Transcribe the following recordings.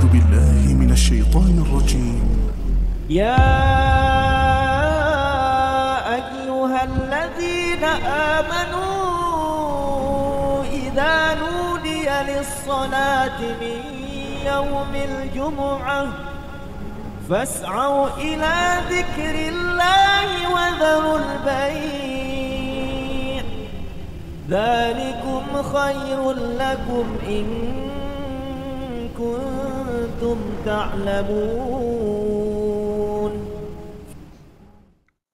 أعوذ بالله من الشيطان الرجيم. يا أيها الذين آمنوا إذا نودي للصلاة من يوم الجمعة فاسعوا إلى ذكر الله وذروا البيع ذلكم خير لكم إن كنتم تعلمون.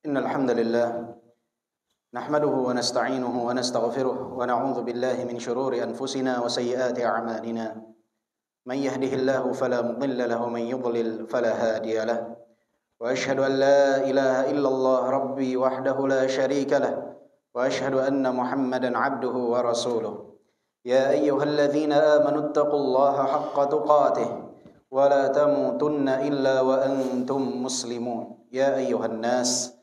إن الحمد لله نحمده ونستعينه ونستغفره ونعوذ بالله من شرور أنفسنا وسيئات أعمالنا من يهده الله فلا مضل له ومن يضلل فلا هادي له وأشهد أن لا إله إلا الله ربي وحده لا شريك له وأشهد أن محمدا عبده ورسوله. يا أيها الذين آمنوا اتقوا الله حق تقاته ولا تموتن إلا وأنتم مسلمون. يا أيها الناس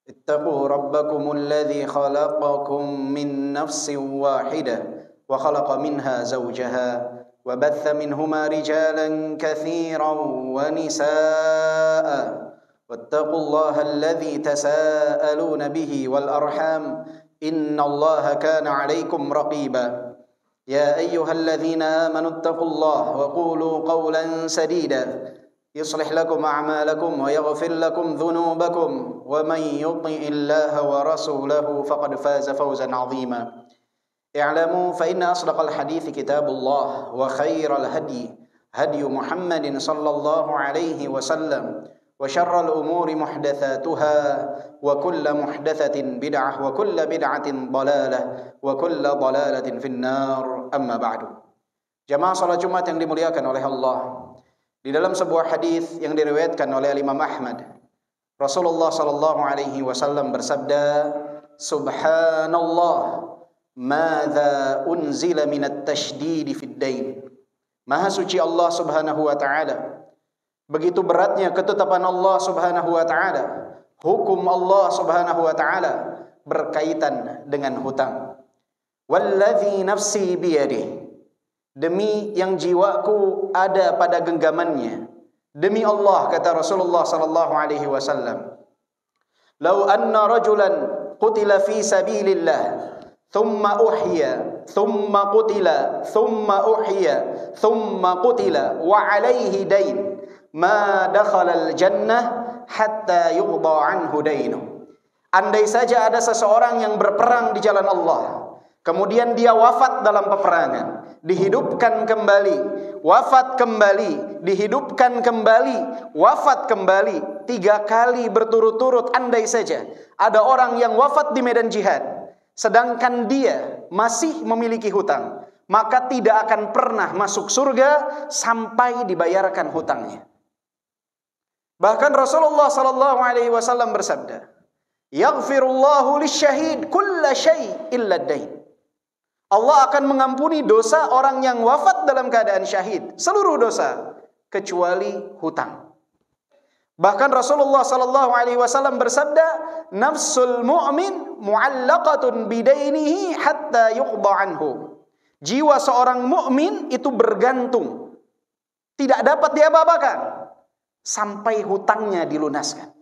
اتقوا ربكم الذي خلقكم من نفس واحدة وخلق منها زوجها وبث منهما رجالا كثيرا ونساء واتقوا الله الذي تساءلون به والأرحام إن الله كان عليكم رقيبا. يا أيها الذين آمنوا اتقوا الله وقولوا قولا سديدا يصلح لكم أعمالكم ويغفر لكم ذنوبكم ومن يطع الله ورسوله فقد فاز فوزا عظيما. اعلموا فإن أصدق الحديث كتاب الله وخير الهدي هدي محمد صلى الله عليه وسلم وشر الأمور محدثاتها وكل محدثة بدعة وكل بدعة ضلالة وكل ضلالة في النار. Amma ba'du. Jamaah salat Jumat yang dimuliakan oleh Allah, di dalam sebuah hadis yang diriwayatkan oleh Imam Ahmad, Rasulullah sallallahu alaihi wasallam bersabda, Subhanallah, madza unzila minat tashdid fid dain. Maha suci Allah Subhanahu wa taala. Begitu beratnya ketetapan Allah Subhanahu wa taala, hukum Allah Subhanahu wa taala berkaitan dengan hutang. Walladzi nafsi biyadihi, demi yang jiwaku ada pada genggamannya, demi Allah, kata Rasulullah sallallahu alaihi wasallam, "Lau anna rajulan qutila fi sabilillah thumma uhya thumma qutila thumma uhya thumma qutila wa alaihi dain ma dakhala al-jannah hatta yuqda anhu dainuh." Andai saja ada seseorang yang berperang di jalan Allah, kemudian dia wafat dalam peperangan, dihidupkan kembali, wafat kembali, dihidupkan kembali, wafat kembali, 3 kali berturut-turut. Andai saja ada orang yang wafat di medan jihad, sedangkan dia masih memiliki hutang, maka tidak akan pernah masuk surga sampai dibayarkan hutangnya. Bahkan Rasulullah sallallahu alaihi wasallam bersabda, "Yaghfirullahu lisyahid kulla syai' illa ad-dain." Allah akan mengampuni dosa orang yang wafat dalam keadaan syahid, seluruh dosa kecuali hutang. Bahkan Rasulullah sallallahu alaihi wasallam bersabda, "Nafsul mu'min mu'allaqatun bidainihi hatta yuqda anhu." Jiwa seorang mukmin itu bergantung, tidak dapat diapa-apakan sampai hutangnya dilunaskan.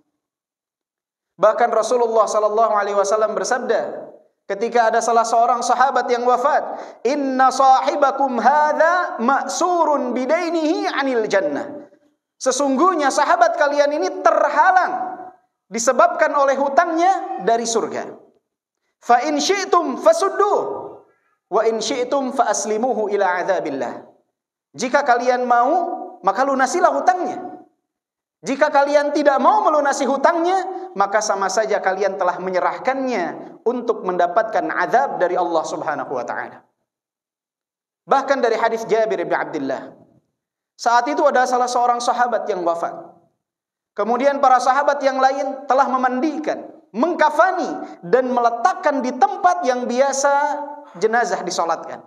Bahkan Rasulullah sallallahu alaihi wasallam bersabda, ketika ada salah seorang sahabat yang wafat, "Inna sahibakum hadza ma'surun bidainihi 'anil jannah." Sesungguhnya sahabat kalian ini terhalang disebabkan oleh hutangnya dari surga. Fa in syi'tum fasudduh wa in syi'tum fa aslimuhu ila 'adzabillah. Jika kalian mau, maka lunasilah hutangnya. Jika kalian tidak mau melunasi hutangnya, maka sama saja kalian telah menyerahkannya untuk mendapatkan azab dari Allah Subhanahu wa taala. Bahkan dari hadis Jabir bin Abdullah, saat itu ada salah seorang sahabat yang wafat. Kemudian para sahabat yang lain telah memandikan, mengkafani dan meletakkan di tempat yang biasa jenazah disolatkan.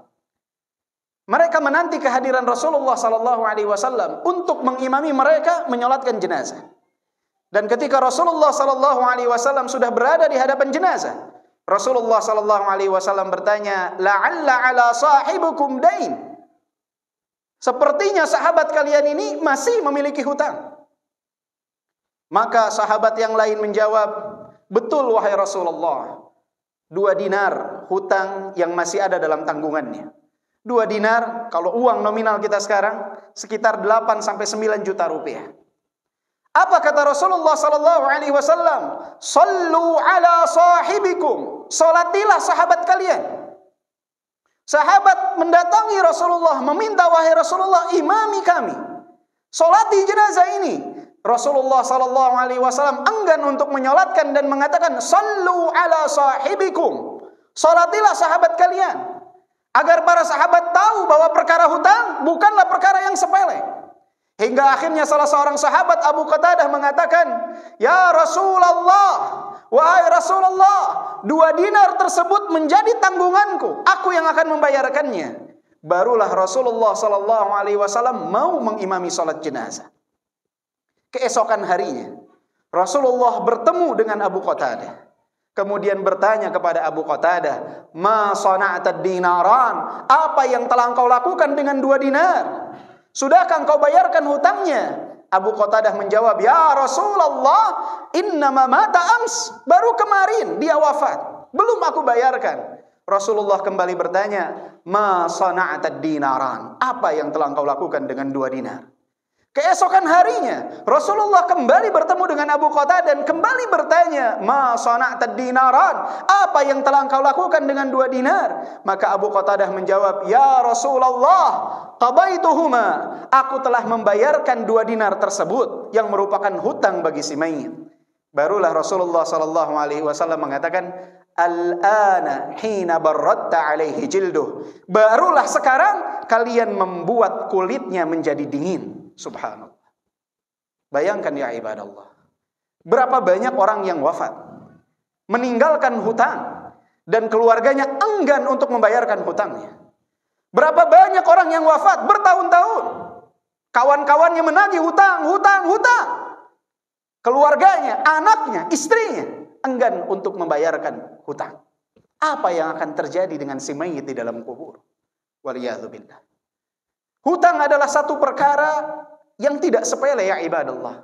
Mereka menanti kehadiran Rasulullah sallallahu alaihi wasallam untuk mengimami mereka menyolatkan jenazah. Dan ketika Rasulullah sallallahu alaihi wasallam sudah berada di hadapan jenazah, Rasulullah sallallahu alaihi wasallam bertanya, "La'alla 'ala sahibukum dain?" Sepertinya sahabat kalian ini masih memiliki hutang. Maka sahabat yang lain menjawab, betul wahai Rasulullah, 2 dinar hutang yang masih ada dalam tanggungannya. 2 dinar, kalau uang nominal kita sekarang, sekitar 8-9 juta rupiah. Apa kata Rasulullah sallallahu alaihi wasallam? Sallu ala sahibikum. Salatilah sahabat kalian. Sahabat mendatangi Rasulullah, meminta, wahai Rasulullah, imami kami. Salati jenazah ini. Rasulullah sallallahu alaihi wasallam enggan untuk menyolatkan dan mengatakan, sallu ala sahibikum. Salatilah sahabat kalian. Agar para sahabat tahu bahwa perkara hutang bukanlah perkara yang sepele. Hingga akhirnya salah seorang sahabat, Abu Qatadah, mengatakan, ya Rasulullah, wahai Rasulullah, 2 dinar tersebut menjadi tanggunganku, aku yang akan membayarkannya. Barulah Rasulullah sallallahu alaihi wasallam mau mengimami salat jenazah. Keesokan harinya Rasulullah bertemu dengan Abu Qatadah. Kemudian bertanya kepada Abu Qatadah, ma sana'ta dinaran? Apa yang telah engkau lakukan dengan 2 dinar? Sudahkah engkau bayarkan hutangnya? Abu Qatadah menjawab, ya Rasulullah, innama mata ams. Baru kemarin dia wafat, belum aku bayarkan. Rasulullah kembali bertanya, ma sana'ta dinaran? Apa yang telah engkau lakukan dengan 2 dinar? Keesokan harinya Rasulullah kembali bertemu dengan Abu Qatadah dan kembali bertanya, ma sana'ta dinaran? Apa yang telah engkau lakukan dengan 2 dinar? Maka Abu Qatadah menjawab, ya Rasulullah, qadaituhuma. Aku telah membayarkan 2 dinar tersebut yang merupakan hutang bagi si mayit. Barulah Rasulullah sallallahu alaihi wasallam mengatakan, al-ana hina barratta alaihi jilduh. Barulah sekarang kalian membuat kulitnya menjadi dingin. Subhanallah. Bayangkan ya ibadallah, berapa banyak orang yang wafat, meninggalkan hutang, dan keluarganya enggan untuk membayarkan hutangnya. Berapa banyak orang yang wafat bertahun-tahun, kawan-kawannya menagih hutang. Keluarganya, anaknya, istrinya enggan untuk membayarkan hutang. Apa yang akan terjadi dengan si mayit di dalam kubur? Waliyadzubillah. Hutang adalah satu perkara yang tidak sepele ya ibadallah.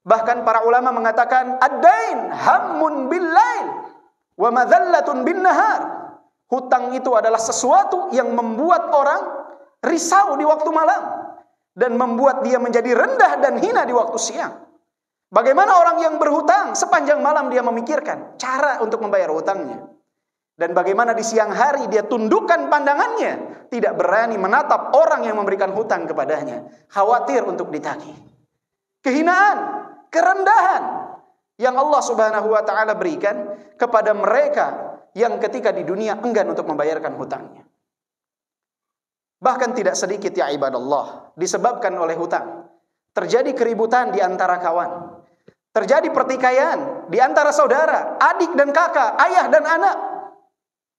Bahkan para ulama mengatakan, ad-dain hammun bil-lail wa madhallatun bin-nahar. Hutang itu adalah sesuatu yang membuat orang risau di waktu malam dan membuat dia menjadi rendah dan hina di waktu siang. Bagaimana orang yang berhutang sepanjang malam dia memikirkan cara untuk membayar hutangnya. Dan bagaimana di siang hari dia tundukkan pandangannya, tidak berani menatap orang yang memberikan hutang kepadanya, khawatir untuk ditagih. Kehinaan, kerendahan yang Allah Subhanahu wa taala berikan kepada mereka yang ketika di dunia enggan untuk membayarkan hutangnya. Bahkan tidak sedikit ya ibadallah, disebabkan oleh hutang terjadi keributan di antara kawan, terjadi pertikaian di antara saudara, adik dan kakak, ayah dan anak,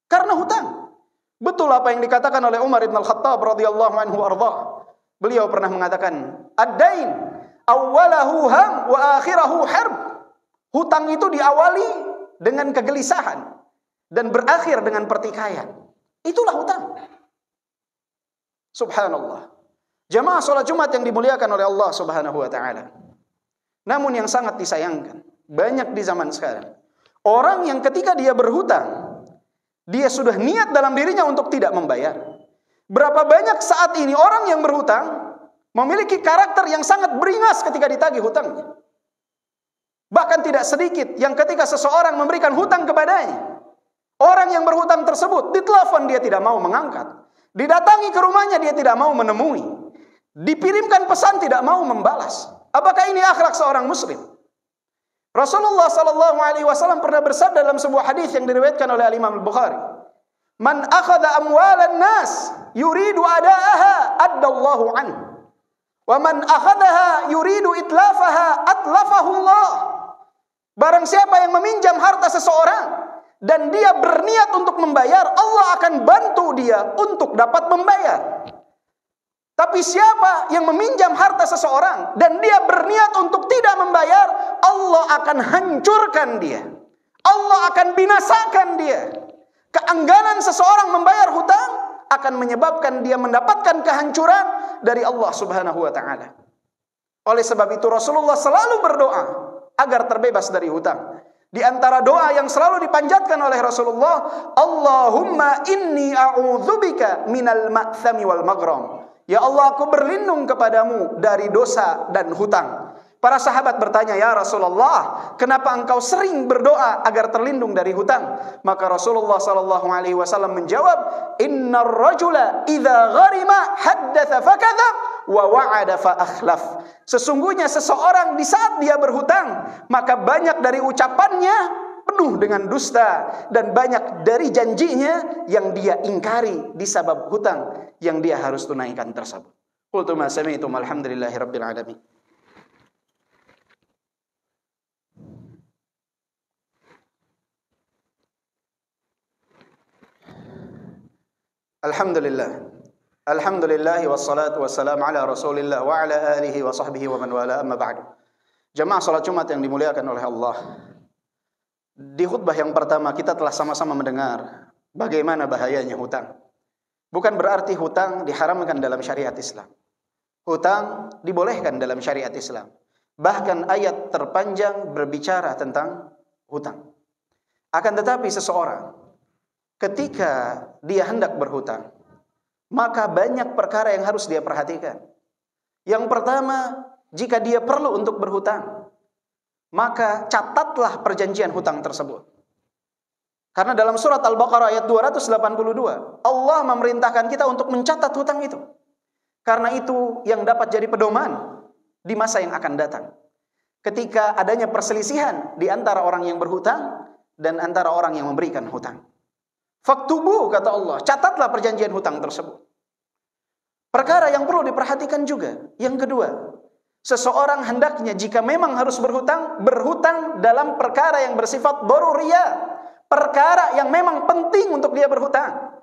karena hutang. Betul apa yang dikatakan oleh Umar bin Al-Khattab radhiyallahu anhu arda. Beliau pernah mengatakan, ad-dain awwalahu ham wa akhirahu harb. Hutang itu diawali dengan kegelisahan dan berakhir dengan pertikaian. Itulah hutang. Subhanallah. Jamaah salat Jumat yang dimuliakan oleh Allah Subhanahu wa taala. Namun yang sangat disayangkan, banyak di zaman sekarang orang yang ketika dia berhutang, dia sudah niat dalam dirinya untuk tidak membayar. Berapa banyak saat ini orang yang berhutang memiliki karakter yang sangat beringas ketika ditagih hutangnya. Bahkan tidak sedikit yang ketika seseorang memberikan hutang kepadanya, orang yang berhutang tersebut ditelepon dia tidak mau mengangkat, didatangi ke rumahnya dia tidak mau menemui, dikirimkan pesan tidak mau membalas. Apakah ini akhlak seorang muslim? Rasulullah sallallahu alaihi wasallam pernah bersabda dalam sebuah hadis yang diriwayatkan oleh Imam Al-Bukhari, "Man akhadha amwalan nas yuridu adaaha addallahu anhu, wa man akhadhaha yuridu itlafaha atlafahu Allah." Barang siapa yang meminjam harta seseorang dan dia berniat untuk membayar, Allah akan bantu dia untuk dapat membayar. Tapi siapa yang meminjam harta seseorang dan dia berniat untuk tidak membayar, Allah akan hancurkan dia. Allah akan binasakan dia. Keengganan seseorang membayar hutang akan menyebabkan dia mendapatkan kehancuran dari Allah Subhanahu wa taala. Oleh sebab itu Rasulullah selalu berdoa agar terbebas dari hutang. Di antara doa yang selalu dipanjatkan oleh Rasulullah, Allahumma inni a'udzubika minal ma'thami wal maghram. Ya Allah, aku berlindung kepadamu dari dosa dan hutang. Para sahabat bertanya, ya Rasulullah, kenapa engkau sering berdoa agar terlindung dari hutang? Maka Rasulullah SAW menjawab, Innar rajula idza gharima haddatha fakadzab wa wa'ada fa akhlaf. Sesungguhnya seseorang di saat dia berhutang, maka banyak dari ucapannya penuh dengan dusta dan banyak dari janjinya yang dia ingkari disebab hutang yang dia harus tunaikan tersebut. Qultu ma sami'tum alhamdulillahirabbil alamin. Alhamdulillah wassalatu wassalamu ala Rasulillah wa ala alihi wa sahbihi wa man wala, amma ba'du. Jemaah salat Jumat yang dimuliakan oleh Allah. Di khutbah yang pertama kita telah sama-sama mendengar bagaimana bahayanya hutang. Bukan berarti hutang diharamkan dalam syariat Islam. Hutang dibolehkan dalam syariat Islam. Bahkan ayat terpanjang berbicara tentang hutang. Akan tetapi seseorang ketika dia hendak berhutang, maka banyak perkara yang harus dia perhatikan. Yang pertama, jika dia perlu untuk berhutang, maka catatlah perjanjian hutang tersebut. Karena dalam surat Al-Baqarah ayat 282, Allah memerintahkan kita untuk mencatat hutang itu. Karena itu yang dapat jadi pedoman di masa yang akan datang. Ketika adanya perselisihan di antara orang yang berhutang dan antara orang yang memberikan hutang. Faktubu, kata Allah, catatlah perjanjian hutang tersebut. Perkara yang perlu diperhatikan juga. Yang kedua, seseorang hendaknya jika memang harus berhutang, berhutang dalam perkara yang bersifat daruriyah, perkara yang memang penting untuk dia berhutang.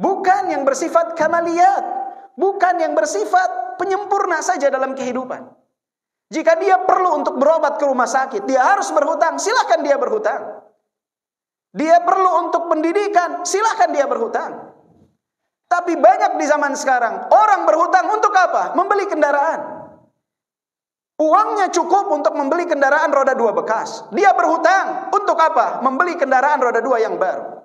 Bukan yang bersifat kamaliyat, bukan yang bersifat penyempurna saja dalam kehidupan. Jika dia perlu untuk berobat ke rumah sakit, dia harus berhutang, silakan dia berhutang. Dia perlu untuk pendidikan, silakan dia berhutang. Tapi banyak di zaman sekarang, orang berhutang untuk apa? Membeli kendaraan. Uangnya cukup untuk membeli kendaraan roda 2 bekas. Dia berhutang untuk apa? Membeli kendaraan roda 2 yang baru.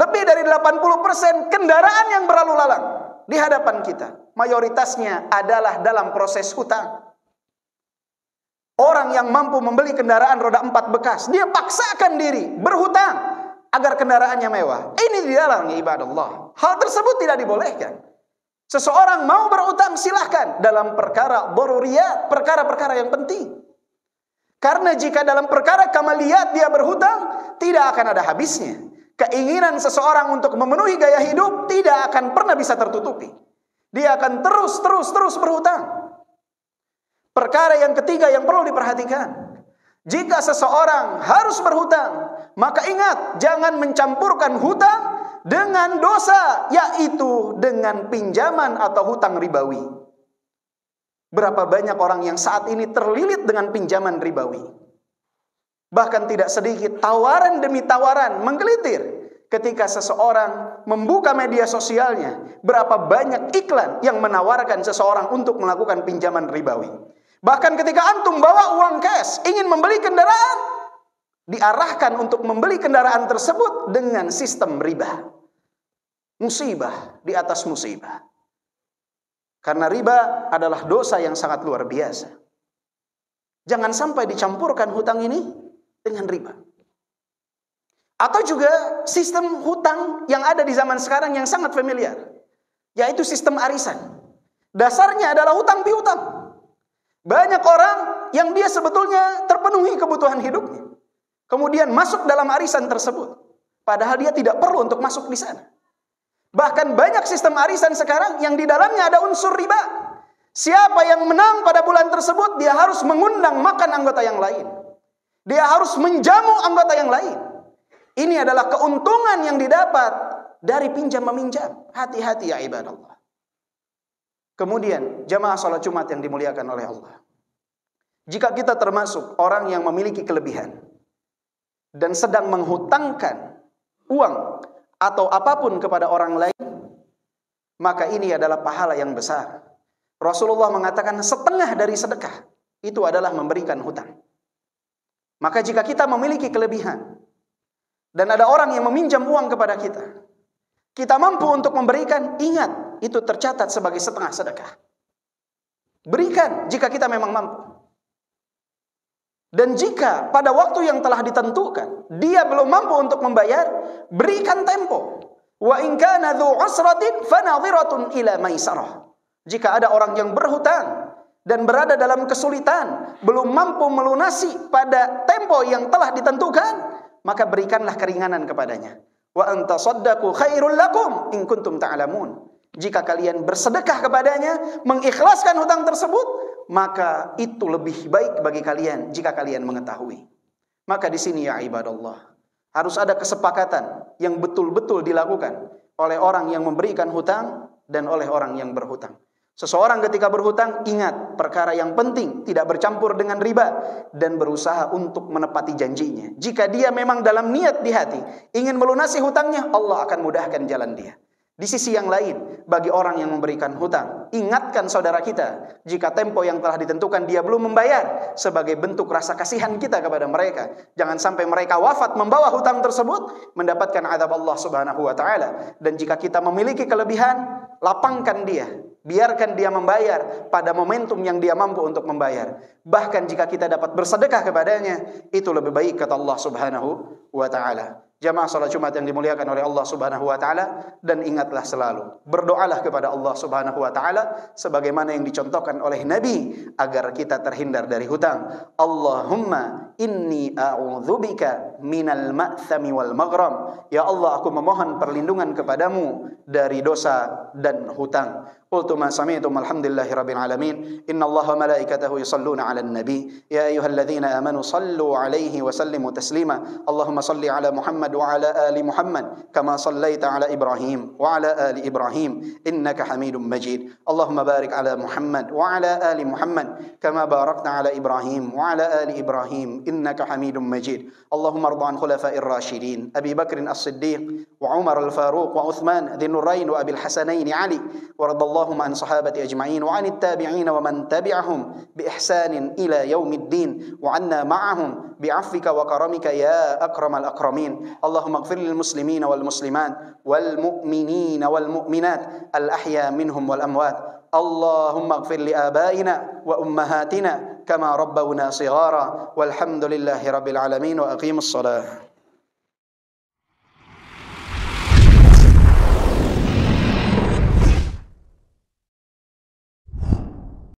Lebih dari 80% kendaraan yang berlalu lalang di hadapan kita, mayoritasnya adalah dalam proses hutang. Orang yang mampu membeli kendaraan roda 4 bekas, dia paksakan diri berhutang agar kendaraannya mewah. Ini dilarang, ya ibadallah. Hal tersebut tidak dibolehkan. Seseorang mau berhutang silahkan dalam perkara daruriyat, perkara-perkara yang penting. Karena jika dalam perkara kamaliyat dia berhutang, tidak akan ada habisnya. Keinginan seseorang untuk memenuhi gaya hidup tidak akan pernah bisa tertutupi. Dia akan terus berhutang. Perkara yang ketiga yang perlu diperhatikan. Jika seseorang harus berhutang, maka ingat, jangan mencampurkan hutang dengan dosa, yaitu dengan pinjaman atau hutang ribawi. Berapa banyak orang yang saat ini terlilit dengan pinjaman ribawi. Bahkan tidak sedikit tawaran demi tawaran menggelitir ketika seseorang membuka media sosialnya. Berapa banyak iklan yang menawarkan seseorang untuk melakukan pinjaman ribawi. Bahkan ketika antum bawa uang cash, ingin membeli kendaraan, diarahkan untuk membeli kendaraan tersebut dengan sistem riba. Musibah di atas musibah. Karena riba adalah dosa yang sangat luar biasa. Jangan sampai dicampurkan hutang ini dengan riba. Atau juga sistem hutang yang ada di zaman sekarang yang sangat familiar, yaitu sistem arisan. Dasarnya adalah hutang piutang. Banyak orang yang dia sebetulnya terpenuhi kebutuhan hidupnya, kemudian masuk dalam arisan tersebut, padahal dia tidak perlu untuk masuk di sana. Bahkan banyak sistem arisan sekarang yang di dalamnya ada unsur riba. Siapa yang menang pada bulan tersebut, dia harus mengundang makan anggota yang lain. Dia harus menjamu anggota yang lain. Ini adalah keuntungan yang didapat dari pinjam meminjam. Hati-hati ya ibadallah. Kemudian jamaah salat Jumat yang dimuliakan oleh Allah. Jika kita termasuk orang yang memiliki kelebihan dan sedang menghutangkan uang atau apapun kepada orang lain, maka ini adalah pahala yang besar. Rasulullah mengatakan setengah dari sedekah itu adalah memberikan hutang. Maka jika kita memiliki kelebihan dan ada orang yang meminjam uang kepada kita, kita mampu untuk memberikan, ingat, itu tercatat sebagai setengah sedekah. Berikan jika kita memang mampu. Dan jika pada waktu yang telah ditentukan dia belum mampu untuk membayar, berikan tempo. Wa in kana dzu usratin fanadhiratun ila maisarah. Jika ada orang yang berhutang dan berada dalam kesulitan, belum mampu melunasi pada tempo yang telah ditentukan, maka berikanlah keringanan kepadanya. Wa antasaddaqu khairul lakum in kuntum ta'lamun. Jika kalian bersedekah kepadanya, mengikhlaskan hutang tersebut, maka itu lebih baik bagi kalian jika kalian mengetahui. Maka di sini ya ibadallah, harus ada kesepakatan yang betul-betul dilakukan oleh orang yang memberikan hutang dan oleh orang yang berhutang. Seseorang ketika berhutang, ingat perkara yang penting, tidak bercampur dengan riba dan berusaha untuk menepati janjinya. Jika dia memang dalam niat di hati ingin melunasi hutangnya, Allah akan mudahkan jalan dia. Di sisi yang lain, bagi orang yang memberikan hutang, ingatkan saudara kita, jika tempo yang telah ditentukan dia belum membayar, sebagai bentuk rasa kasihan kita kepada mereka. Jangan sampai mereka wafat membawa hutang tersebut, mendapatkan azab Allah Subhanahu wa ta'ala. Dan jika kita memiliki kelebihan, lapangkan dia, biarkan dia membayar pada momentum yang dia mampu untuk membayar. Bahkan jika kita dapat bersedekah kepadanya, itu lebih baik kata Allah Subhanahu wa ta'ala. Jamaah salat Jumat yang dimuliakan oleh Allah Subhanahu wa taala, dan ingatlah selalu, berdoalah kepada Allah Subhanahu wa taala sebagaimana yang dicontohkan oleh Nabi agar kita terhindar dari hutang. Allahumma inni a'udzubika minal ma'thami wal maghram. Ya Allah, aku memohon perlindungan kepadamu dari dosa dan hutang. Qultu ma sami'tum alhamdulillahi rabbil alamin. Innallaha wa malaikatahu yusalluna 'alan nabi. Ya ayyuhalladzina amanu sallu 'alaihi wa sallimu taslima. Allahumma salli 'ala Muhammad wa 'ala ali Muhammad kama sallaita 'ala Ibrahim wa 'ala ali Ibrahim innaka Hamidum Majid. Allahumma barik 'ala Muhammad wa 'ala ali Muhammad kama barakta 'ala Ibrahim wa 'ala ali Ibrahim innaka Hamidum Majid. Allahumma arda 'an khulafa'ir rasyidin Abi Bakr as-Siddiq wa Umar al-Faruq wa Uthman dhin nurain wa Abil Hasanain Ali wa radallahu an sahabati ajma'in wa 'anit tabi'in wa man tabi'ahum bi ihsanin ila yaumiddin wa 'anna ma'ahum bi'afwika wa karamika ya akramal akramin. Allahumma ighfir lil muslimina wal muslimat wal mu'minina wal mu'minat al ahya minhum wal amwat. Allahumma ighfir li abaina wa ummahatina kama rabbawna shighara walhamdulillahi rabbil alamin wa aqimus salah.